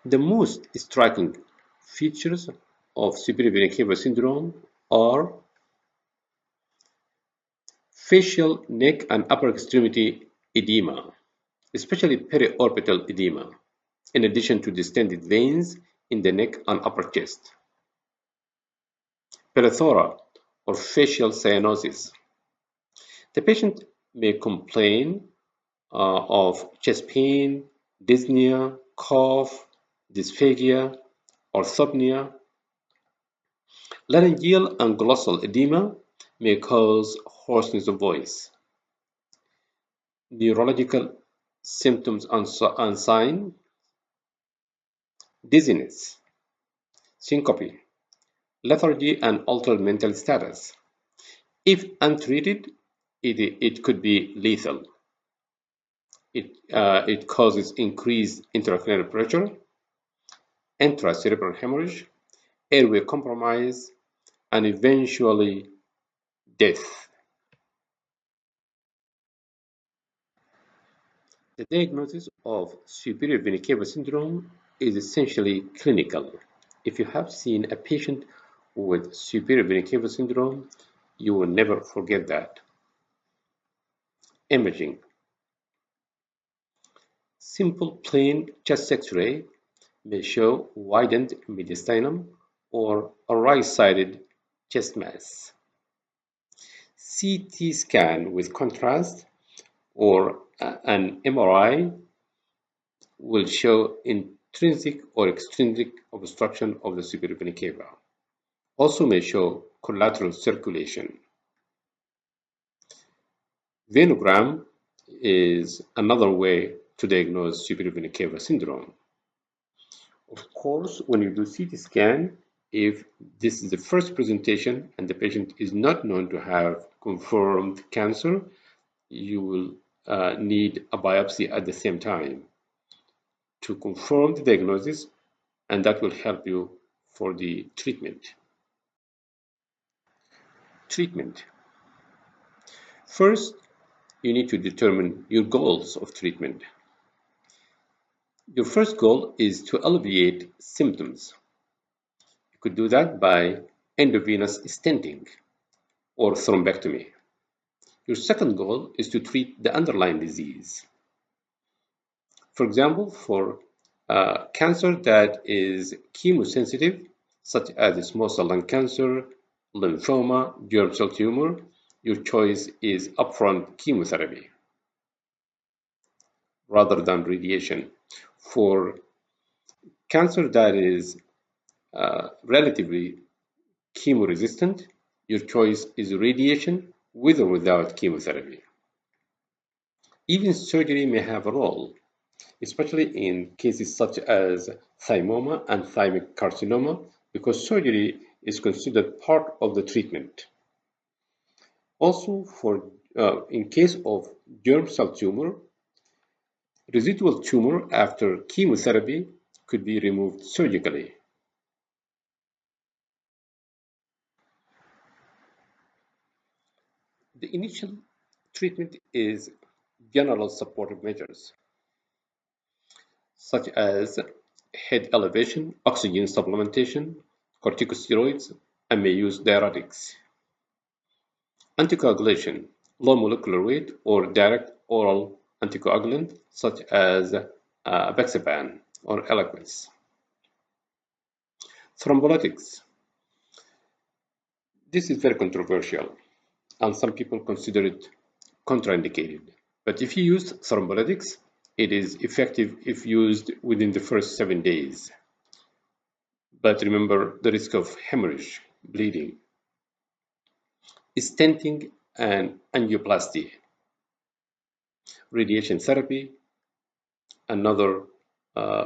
The most striking features of superior vena cava syndrome are facial, neck, and upper extremity edema, especially periorbital edema, in addition to distended veins in the neck and upper chest. Plethora or facial cyanosis. The patient may complain of chest pain, dyspnea, cough, dysphagia, orthopnea. Laryngeal and glossal edema may cause hoarseness of voice. Neurological symptoms and signs: dizziness, syncope, lethargy, and altered mental status. If untreated, it could be lethal. It causes increased intracranial pressure, intracerebral hemorrhage, airway compromise, and eventually death. The diagnosis of superior vena cava syndrome is essentially clinical. If you have seen a patient with superior vena cava syndrome, you will never forget that. Imaging. Simple plain chest X-ray may show widened mediastinum or a right-sided chest mass. CT scan with contrast or an MRI will show intrinsic or extrinsic obstruction of the superior vena cava. Also may show collateral circulation. Venogram is another way to diagnose superior vena cava syndrome. Of course, when you do CT scan, if this is the first presentation and the patient is not known to have confirmed cancer, you will need a biopsy at the same time to confirm the diagnosis, and that will help you for the treatment. Treatment. First, you need to determine your goals of treatment. Your first goal is to alleviate symptoms. You could do that by endovenous stenting or thrombectomy. Your second goal is to treat the underlying disease. For example, for cancer that is chemosensitive, such as small cell lung cancer, lymphoma, germ cell tumor, your choice is upfront chemotherapy rather than radiation. For cancer that is relatively chemo-resistant, your choice is radiation with or without chemotherapy. Even surgery may have a role, especially in cases such as thymoma and thymic carcinoma, because surgery is considered part of the treatment. Also, in case of germ cell tumor, residual tumor after chemotherapy could be removed surgically. The initial treatment is general supportive measures, such as head elevation, oxygen supplementation, corticosteroids, and may use diuretics. Anticoagulation, low molecular weight or direct oral anticoagulant such as Bexaban or Eliquis. Thrombolytics. This is very controversial and some people consider it contraindicated. But if you use thrombolytics, it is effective if used within the first 7 days. But remember the risk of hemorrhage, bleeding, stenting, and angioplasty. Radiation therapy. Another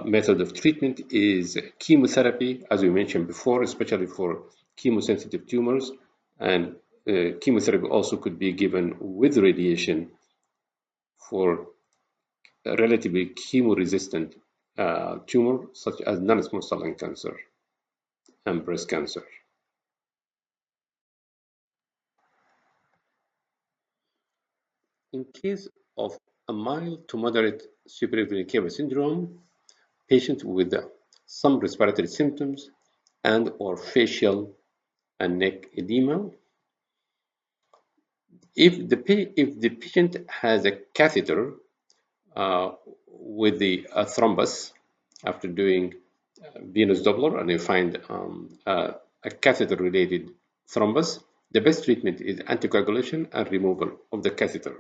method of treatment is chemotherapy, as we mentioned before, especially for chemosensitive tumors. And chemotherapy also could be given with radiation for a relatively chemo-resistant tumor, such as non-small cell lung cancer and breast cancer. In case of a mild to moderate superior vena cava syndrome, patients with some respiratory symptoms and or facial and neck edema. If the patient has a catheter with the thrombus after doing venous Doppler and you find a catheter-related thrombus, the best treatment is anticoagulation and removal of the catheter.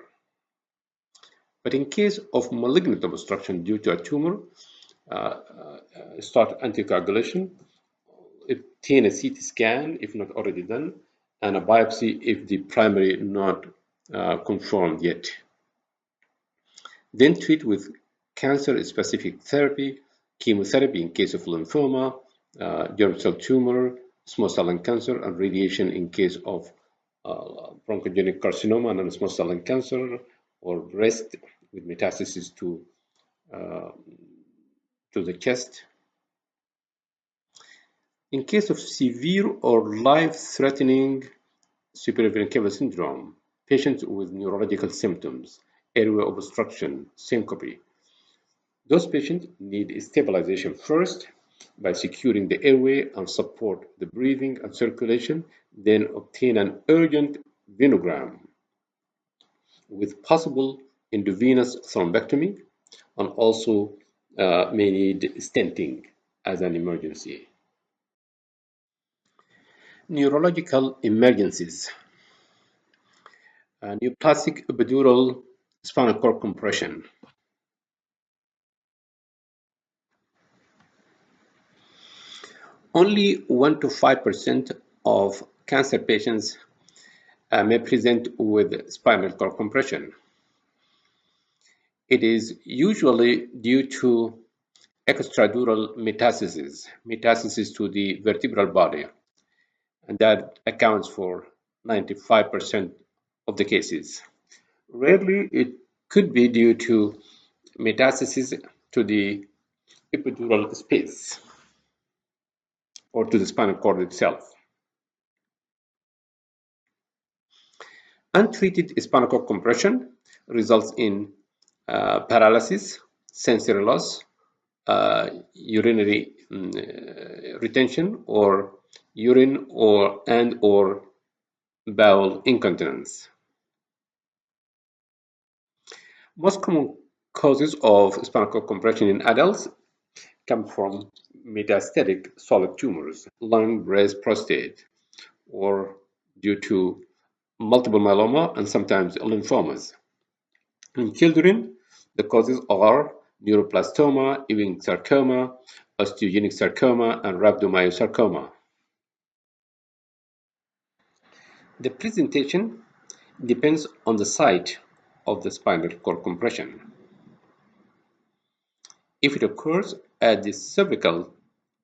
But in case of malignant obstruction due to a tumor, start anticoagulation, obtain a CT scan if not already done, and a biopsy if the primary not confirmed yet. Then treat with cancer-specific therapy, chemotherapy in case of lymphoma, germ cell tumor, small cell lung cancer, and radiation in case of bronchogenic carcinoma and non-small cell lung cancer, or breast with metastasis to the chest. In case of severe or life-threatening superior vena cava syndrome, patients with neurological symptoms, airway obstruction, syncope. Those patients need stabilization first by securing the airway and support the breathing and circulation, then obtain an urgent venogram with possible endovenous thrombectomy, and also may need stenting as an emergency. Neurological emergencies, neoplastic epidural spinal cord compression. Only 1 to 5% of cancer patients may present with spinal cord compression. It is usually due to extradural metastasis to the vertebral body, and that accounts for 95% of the cases. Rarely, it could be due to metastasis to the epidural space or to the spinal cord itself. Untreated spinal cord compression results in paralysis, sensory loss, urinary retention, or urine or bowel incontinence. Most common causes of spinal cord compression in adults come from metastatic solid tumors, lung, breast, prostate, or due to multiple myeloma and sometimes lymphomas. In children, the causes are neuroblastoma, Ewing sarcoma, osteogenic sarcoma, and rhabdomyosarcoma. The presentation depends on the site of the spinal cord compression. If it occurs at the cervical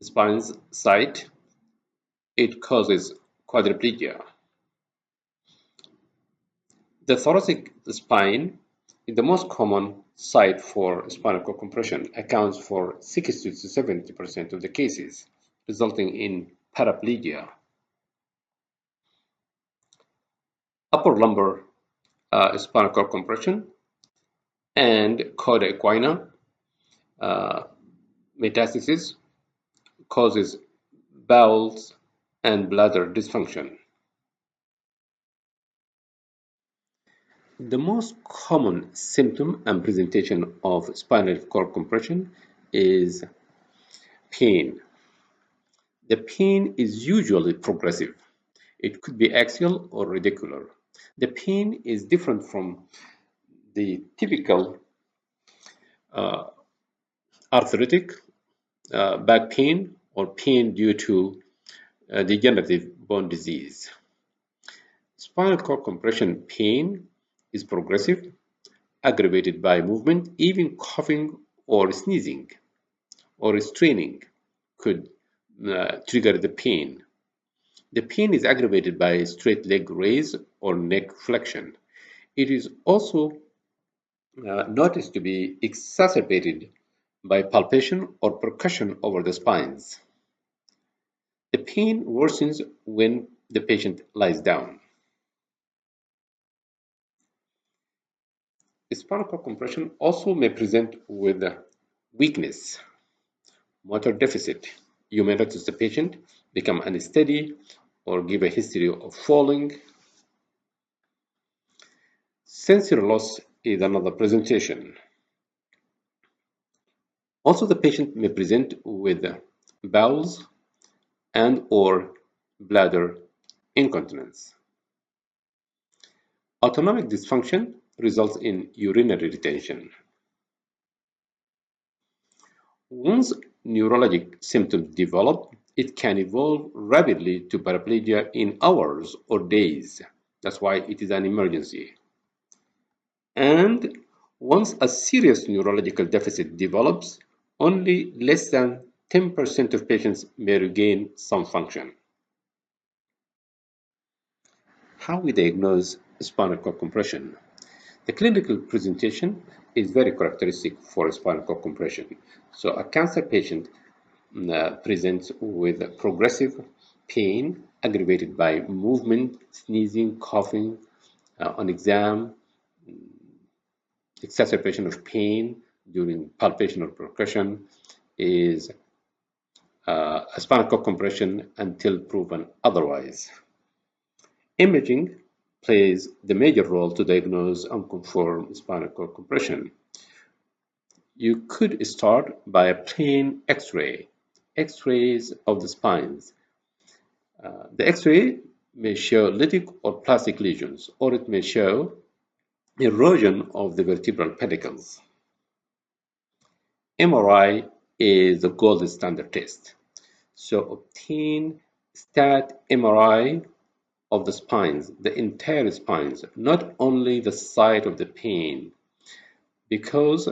spine's site, it causes quadriplegia. The thoracic spine is the most common site for spinal cord compression, accounts for 60 to 70% of the cases, resulting in paraplegia. Upper lumbar spinal cord compression and cauda equina metastasis causes bowels and bladder dysfunction. The most common symptom and presentation of spinal cord compression is pain. The pain is usually progressive. It could be axial or radicular. The pain is different from the typical arthritic back pain or pain due to degenerative bone disease. Spinal cord compression pain is progressive, aggravated by movement. Even coughing or sneezing or straining could trigger the pain. The pain is aggravated by straight leg raise or neck flexion. It is also noticed to be exacerbated by palpation or percussion over the spines. The pain worsens when the patient lies down. Spinal cord compression also may present with weakness, motor deficit. You may notice the patient become unsteady or give a history of falling. Sensory loss is another presentation. Also, the patient may present with bowels and or bladder incontinence. Autonomic dysfunction results in urinary retention. Once neurologic symptoms develop, it can evolve rapidly to paraplegia in hours or days. That's why it is an emergency. And once a serious neurological deficit develops, only less than 10% of patients may regain some function. How we diagnose spinal cord compression? The clinical presentation is very characteristic for spinal cord compression. So a cancer patient presents with progressive pain aggravated by movement, sneezing, coughing on exam, exacerbation of pain during palpation or percussion is a spinal cord compression until proven otherwise. Imaging plays the major role to diagnose unconfirmed spinal cord compression. You could start by a plain X-ray, X-rays of the spines. The X-ray may show lytic or plastic lesions, or it may show erosion of the vertebral pedicles. MRI is the gold standard test. So obtain stat MRI of the spines, the entire spines, not only the site of the pain, because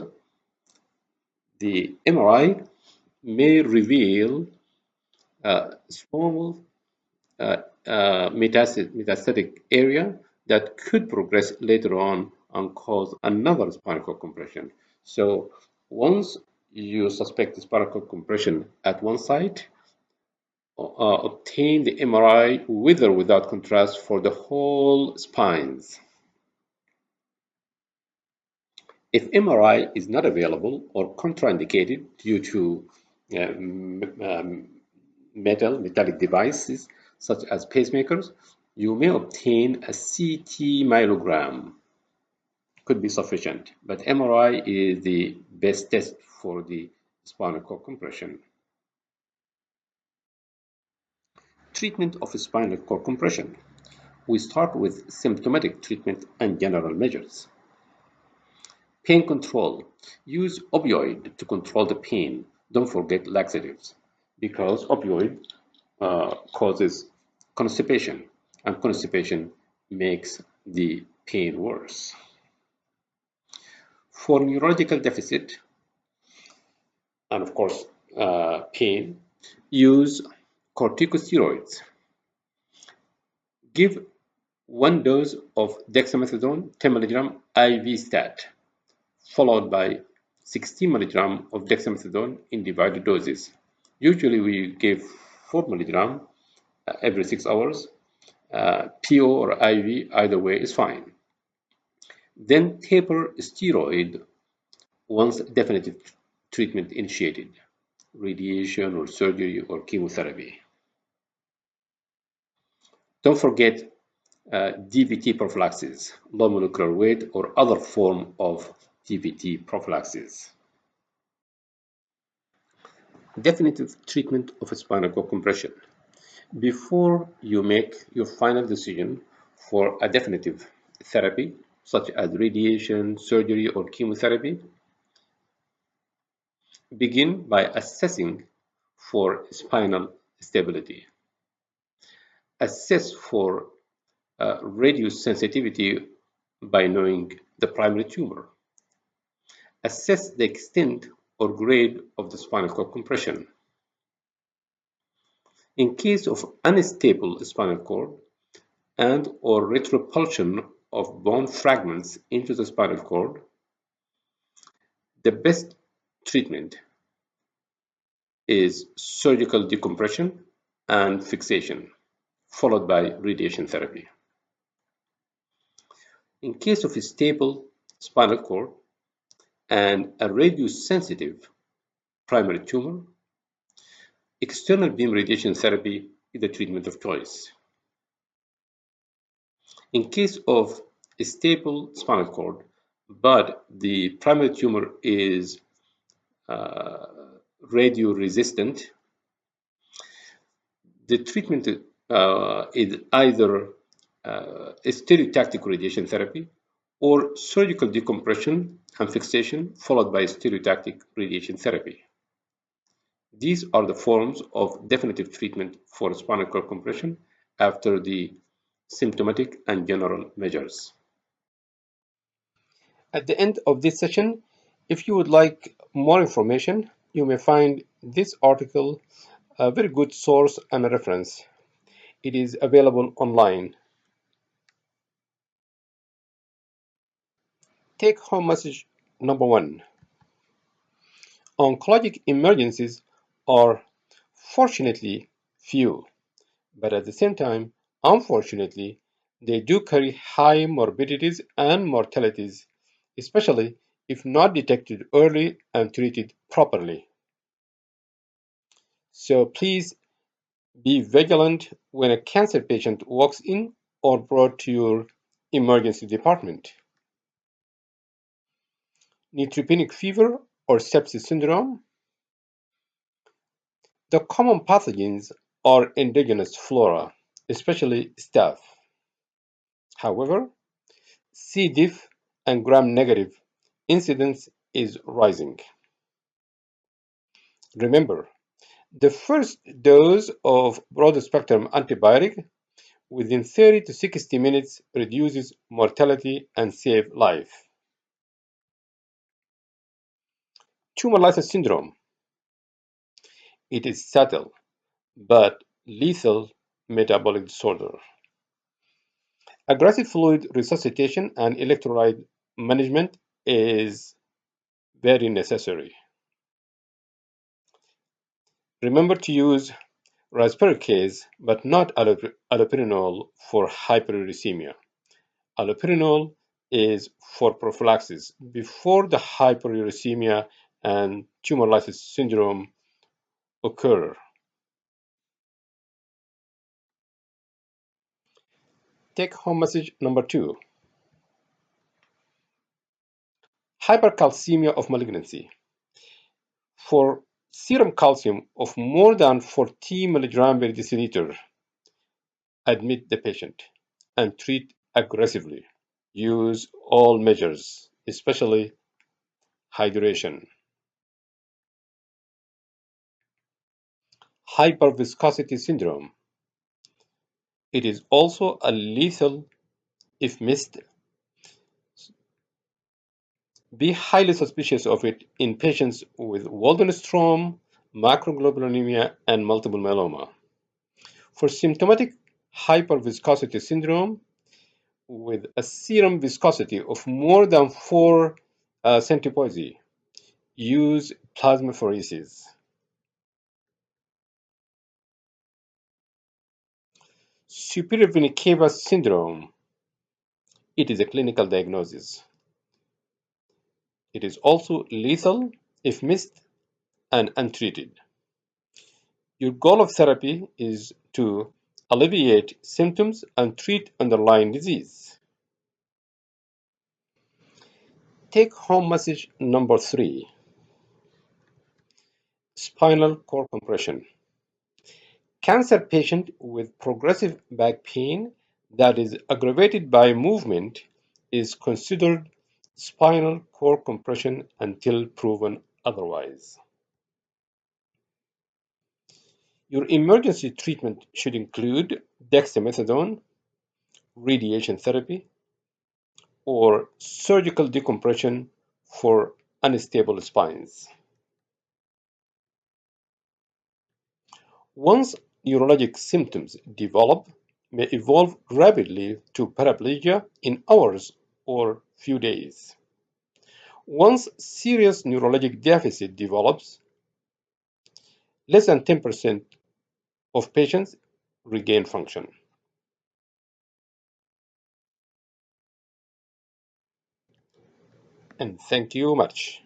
the MRI may reveal small metastatic area that could progress later on and cause another spinal cord compression. So once you suspect spinal cord compression at one site, obtain the MRI with or without contrast for the whole spines. If MRI is not available or contraindicated due to metallic devices such as pacemakers, you may obtain a CT myelogram. Could be sufficient, but MRI is the best test for the spinal cord compression. Treatment of spinal cord compression. We start with symptomatic treatment and general measures. Pain control. Use opioid to control the pain. Don't forget laxatives, because opioid causes constipation, and constipation makes the pain worse. For neurological deficit, and of course pain, use corticosteroids. Give 1 dose of dexamethasone 10 mg IV stat, followed by 60 mg of dexamethasone in divided doses. Usually we give 4 mg every 6 hours. PO or IV, either way is fine. Then taper steroid once definitive treatment initiated, radiation or surgery or chemotherapy. Don't forget DVT prophylaxis, low molecular weight or other form of DVT prophylaxis. Definitive treatment of spinal cord compression. Before you make your final decision for a definitive therapy, such as radiation, surgery, or chemotherapy, begin by assessing for spinal stability. Assess for radius sensitivity by knowing the primary tumor. Assess the extent or grade of the spinal cord compression. In case of unstable spinal cord and or retropulsion of bone fragments into the spinal cord, the best treatment is surgical decompression and fixation, followed by radiation therapy. In case of a stable spinal cord and a radius-sensitive primary tumor, external beam radiation therapy is the treatment of choice. In case of a stable spinal cord, but the primary tumor is radio-resistant, the treatment is either stereotactic radiation therapy or surgical decompression and fixation followed by stereotactic radiation therapy. These are the forms of definitive treatment for spinal cord compression after the symptomatic and general measures. At the end of this session, if you would like more information, you may find this article a very good source and a reference. It is available online. Take home message number 1. Oncologic emergencies are fortunately few, but at the same time, unfortunately, they do carry high morbidities and mortalities, especially if not detected early and treated properly. So please be vigilant when a cancer patient walks in or brought to your emergency department. Neutropenic fever or sepsis syndrome. The common pathogens are endogenous flora, especially staph. However, C. diff and gram-negative incidence is rising. Remember, the first dose of broad-spectrum antibiotic within 30 to 60 minutes reduces mortality and saves life. Tumor lysis syndrome. It is subtle but lethal metabolic disorder. Aggressive fluid resuscitation and electrolyte management is very necessary. Remember to use rasparequase but not allopurinol for hyperuricemia. Allopurinol is for prophylaxis before the hyperuricemia and tumor lysis syndrome occur. Take home message number 2. Hypercalcemia of malignancy. For serum calcium of more than 40 mg per deciliter, admit the patient and treat aggressively. Use all measures, especially hydration. Hyperviscosity syndrome. It is also a lethal if missed. Be highly suspicious of it in patients with Waldenstrom, macroglobulinemia, and multiple myeloma. For symptomatic hyperviscosity syndrome with a serum viscosity of more than 4 centipoise, use plasmapheresis. Superior vena cava syndrome. It is a clinical diagnosis. It is also lethal if missed and untreated. Your goal of therapy is to alleviate symptoms and treat underlying disease. Take home message number 3. Spinal cord compression. Cancer patient with progressive back pain that is aggravated by movement is considered spinal cord compression until proven otherwise. Your emergency treatment should include dexamethasone, radiation therapy, or surgical decompression for unstable spines. Once neurologic symptoms develop, may evolve rapidly to paraplegia in hours or few days. Once serious neurologic deficit develops, less than 10% of patients regain function. And thank you much.